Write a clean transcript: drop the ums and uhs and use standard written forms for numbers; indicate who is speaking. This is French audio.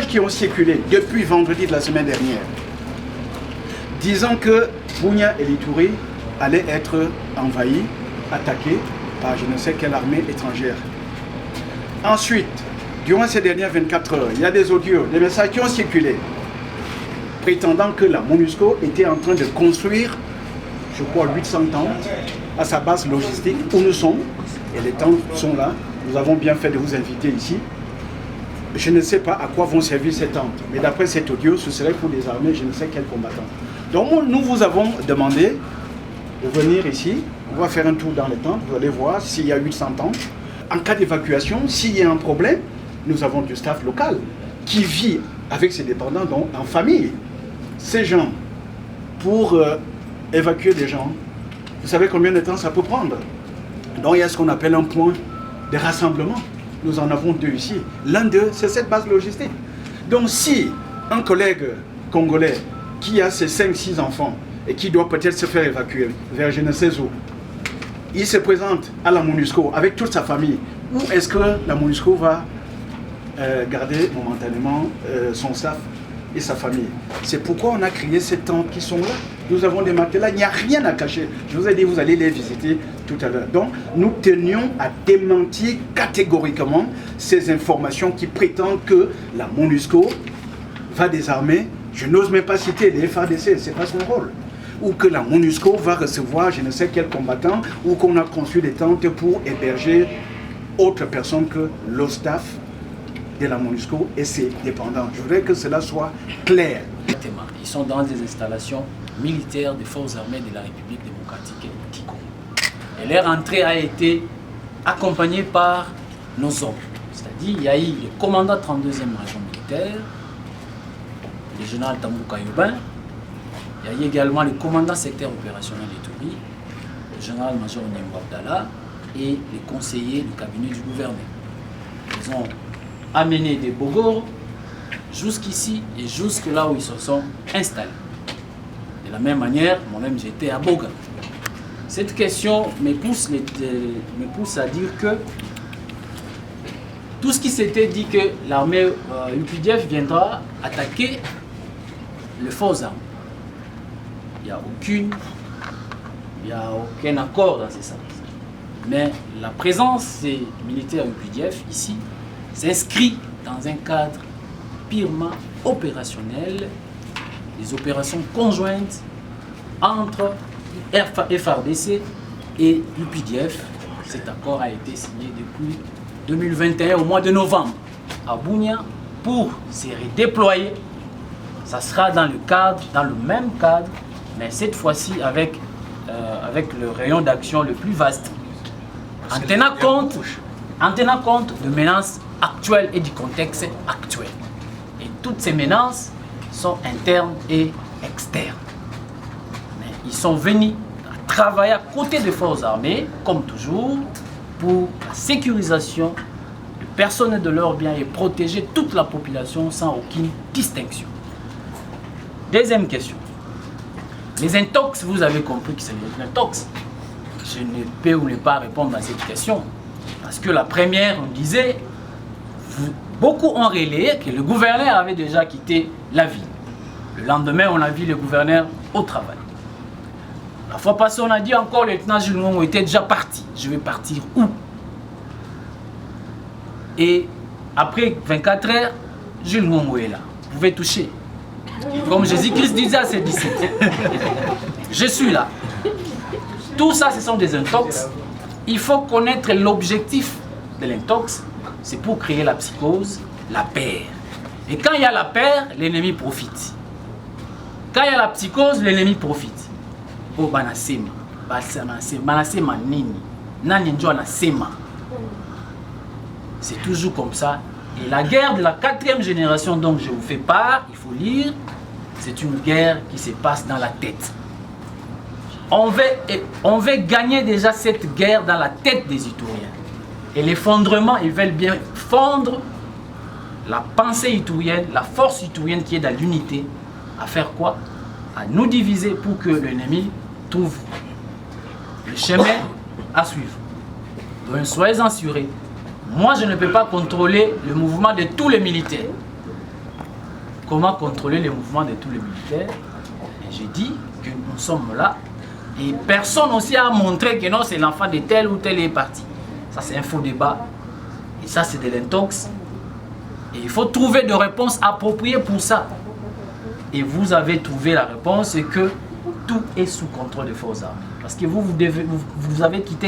Speaker 1: Qui ont circulé depuis vendredi de la semaine dernière, disant que Bunia et Litouri allaient être envahis, attaqués par je ne sais quelle armée étrangère. Ensuite, durant ces dernières 24 heures, il y a des audios, des messages qui ont circulé, prétendant que la MONUSCO était en train de construire, je crois, 800 tentes à sa base logistique où nous sommes, et les tentes sont là. Nous avons bien fait de vous inviter ici. Je ne sais pas à quoi vont servir ces tentes, mais d'après cet audio, ce serait pour désarmer je ne sais quel combattant. Donc nous vous avons demandé de venir ici, on va faire un tour dans les tentes, vous allez voir s'il y a 800 tentes. En cas d'évacuation, s'il y a un problème, nous avons du staff local qui vit avec ses dépendants, donc en famille. Ces gens, pour évacuer des gens, vous savez combien de temps ça peut prendre? Donc il y a ce qu'on appelle un point de rassemblement. Nous en avons deux ici. L'un d'eux, c'est cette base logistique. Donc si un collègue congolais qui a ses 5-6 enfants et qui doit peut-être se faire évacuer vers je ne sais où, il se présente à la MONUSCO avec toute sa famille, où est-ce que la MONUSCO va garder momentanément son staff et sa famille? C'est pourquoi on a créé ces tentes qui sont là. Nous avons des matelas, il n'y a rien à cacher. Je vous ai dit, vous allez les visiter tout à l'heure. Donc, nous tenions à démentir catégoriquement ces informations qui prétendent que la MONUSCO va désarmer. Je n'ose même pas citer les FARDC, ce n'est pas son rôle. Ou que la MONUSCO va recevoir je ne sais quel combattant, ou qu'on a conçu des tentes pour héberger autre personne que le staff de la MONUSCO et ses dépendants. Je voudrais que cela soit clair.
Speaker 2: Ils sont dans des installations militaires des forces armées de la République démocratique du Congo. Et leur entrée a été accompagnée par nos hommes. C'est-à-dire, il y a eu le commandant 32e région militaire, le général Tambouka Yobin, il y a eu également le commandant secteur opérationnel d'Ituri, le général-major Niembo Abdallah et les conseillers du cabinet du gouverneur. Ils ont amené des Bogor jusqu'ici et jusque là où ils se sont installés. De la même manière, moi-même j'étais à Boga. Cette question me pousse à dire que tout ce qui s'était dit que l'armée UPDF viendra attaquer les forces armées. Il n'y a aucun accord dans ce sens. Mais la présence des militaires UPDF ici s'inscrit dans un cadre purement opérationnel, des opérations conjointes entre FARDC et l'UPDF. Cet accord a été signé depuis 2021 au mois de novembre à Bunia pour se redéployer. Ça sera dans le même cadre, mais cette fois-ci avec le rayon d'action le plus vaste. En tenant compte de menaces actuelles et du contexte actuel. Et toutes ces menaces sont internes et externes. Mais ils sont venus travailler à côté des forces armées, comme toujours, pour la sécurisation de personnes et de leurs biens et protéger toute la population sans aucune distinction. Deuxième question. Les intox, vous avez compris que c'est les intox. Je ne peux ou ne pas répondre à cette question. Parce que la première, on disait, beaucoup ont relayé que le gouverneur avait déjà quitté la ville. Le lendemain, on a vu le gouverneur au travail. La fois passée, on a dit encore, le lieutenant Jules Ngongo était déjà parti. Je vais partir où? Et après 24 heures, Jules Ngongo est là. Vous pouvez toucher. Comme Jésus-Christ disait à ses disciples. Je suis là. Tout ça, ce sont des intox. Il faut connaître l'objectif de l'intox. C'est pour créer la psychose, la peur. Et quand il y a la peur, l'ennemi profite. Quand il y a la psychose, l'ennemi profite. Oh, banasema. Banasema nini. Nani njo anasema. C'est toujours comme ça. Et la guerre de la 4e génération dont je vous fais part, il faut lire, c'est une guerre qui se passe dans la tête. On veut gagner déjà cette guerre dans la tête des Ituriens. Et l'effondrement, ils veulent bien fondre la pensée iturienne, la force iturienne qui est dans l'unité, à faire quoi? À nous diviser pour que l'ennemi trouve le chemin à suivre. Donc soyez assurés, moi je ne peux pas contrôler le mouvement de tous les militaires. comment contrôler les mouvements de tous les militaires. Et j'ai dit que nous sommes là. Et personne aussi a montré que non, c'est l'enfant de tel ou tel est parti. Ça, c'est un faux débat. Et ça, c'est de l'intox. Et il faut trouver des réponses appropriées pour ça. Et vous avez trouvé la réponse, c'est que tout est sous contrôle des forces armées. Parce que vous avez quitté